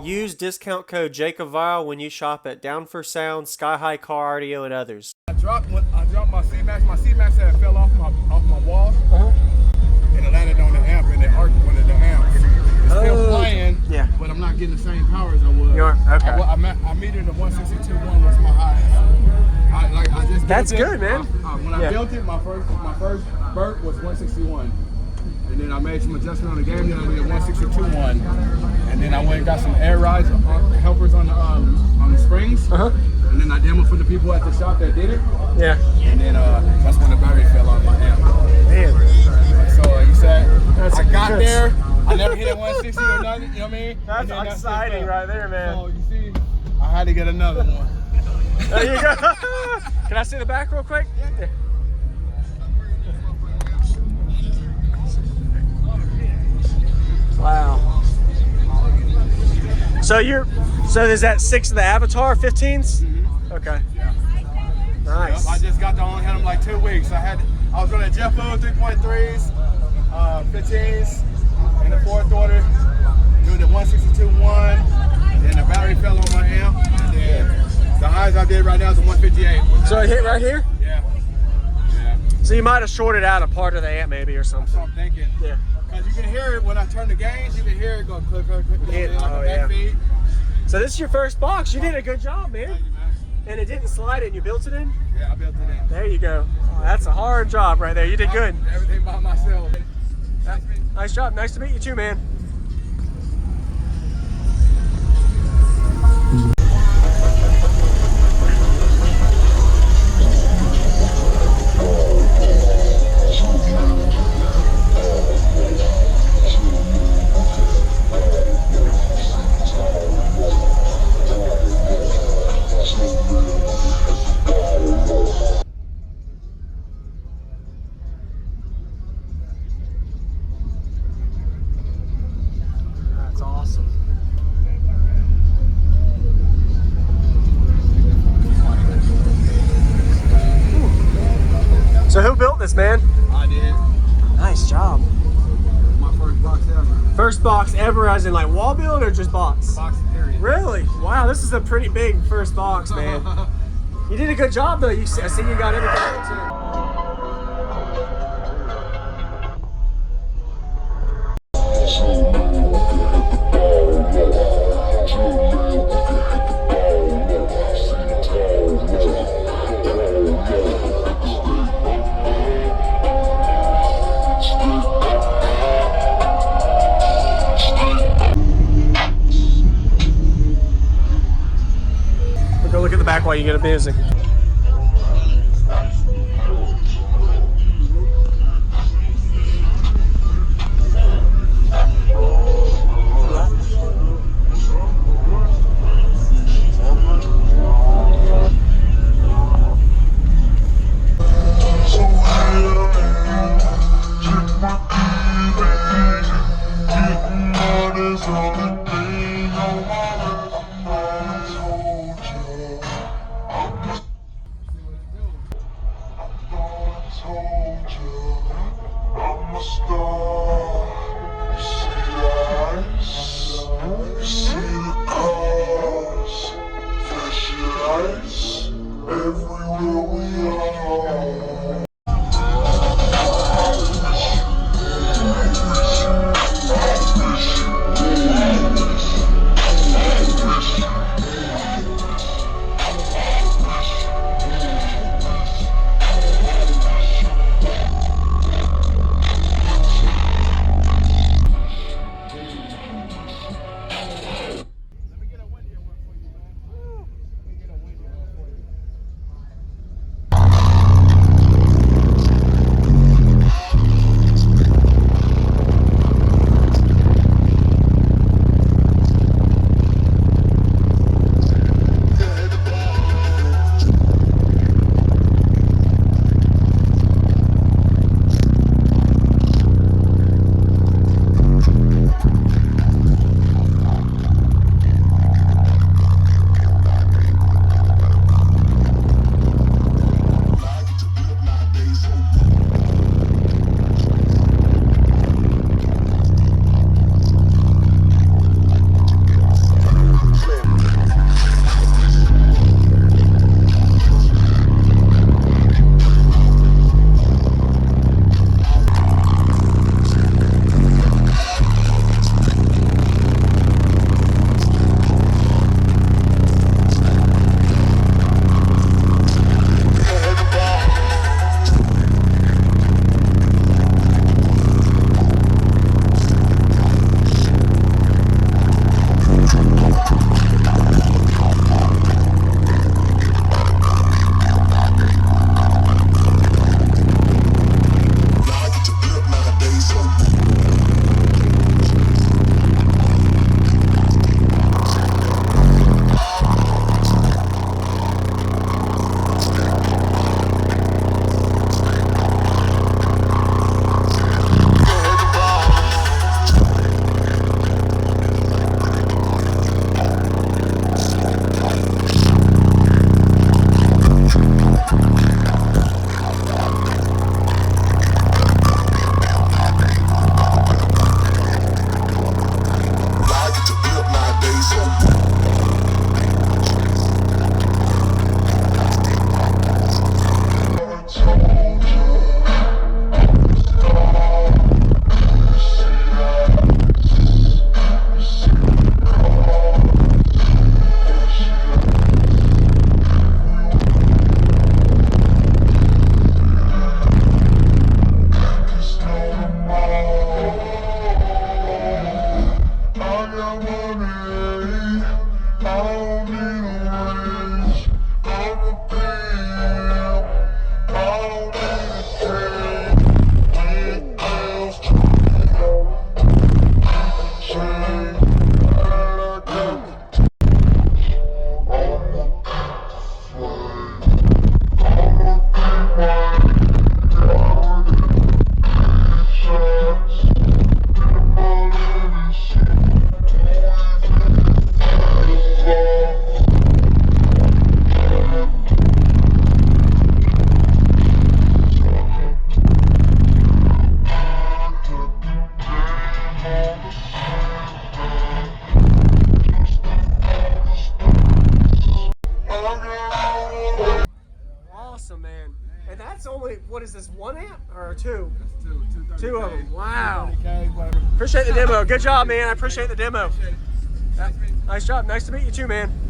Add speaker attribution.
Speaker 1: Use discount code JACOBVILE when you shop at Down for Sound, Sky High Car Audio, and others.
Speaker 2: I dropped my C-Max. My C-Max had fell off my wall, and it landed on the amp, and it arced one of the amps. It's still playing,
Speaker 1: yeah,
Speaker 2: but I'm not getting the same power as I was.
Speaker 1: You are? Okay.
Speaker 2: I metered the 162.1 was my highest. I just
Speaker 1: That's good, man.
Speaker 2: When I built it, my first burp was 161. And then I made some adjustment on the game, then I did 162.1. And then I went and got some air rides helpers on the springs. And then I demoed for the people at the shop that did it.
Speaker 1: Yeah.
Speaker 2: And then that's when the battery fell on my amp.
Speaker 1: Man.
Speaker 2: So you said, I got there, I never hit a 160 or nothing, you know what I mean?
Speaker 1: That's exciting right there, man.
Speaker 2: So you see, I had to get another one.
Speaker 1: There you go. Can I see the back real quick? Yeah. Wow. So is that 6 of the Avatar 15s? Okay.
Speaker 2: Yeah.
Speaker 1: Nice.
Speaker 2: Yep, I just got to only had them like 2 weeks. I was running Jeff 3.3s, 15s in the fourth order, doing the 162.1, and the battery fell on my amp, and then the highest I did right now is a 158.
Speaker 1: So it hit right here?
Speaker 2: Yeah. Yeah.
Speaker 1: So you might have shorted out a part of the amp maybe or something.
Speaker 2: That's what I'm thinking.
Speaker 1: Yeah.
Speaker 2: Because you can hear it when I turn the gains, you can hear it go click, click, click, click,
Speaker 1: Oh, yeah.
Speaker 2: feed.
Speaker 1: So this is your first box. You did a good job, man.
Speaker 2: Thank you, man.
Speaker 1: And it didn't slide in. You built it in?
Speaker 2: Yeah, I built it in.
Speaker 1: There you go. Oh, that's a hard job right there. You did good.
Speaker 2: Everything by myself.
Speaker 1: Nice job. Nice to meet you too, man. That's awesome. So who built this, man?
Speaker 2: I did.
Speaker 1: Nice job.
Speaker 2: My first box ever.
Speaker 1: First box ever, as in like wall build or just box?
Speaker 2: Box period.
Speaker 1: Really? Wow, this is a pretty big first box, man. You did a good job though. I see you got everything right too. Go look at the back while you get a busy. Wait, what is this? 1 amp or 2?
Speaker 2: That's two. 230K.
Speaker 1: 2 of them. Wow.
Speaker 2: 230K, whatever.
Speaker 1: Appreciate the demo. Good job, man. I appreciate the demo.
Speaker 2: Appreciate it. Nice to meet you.
Speaker 1: Nice job. Nice to meet you too, man.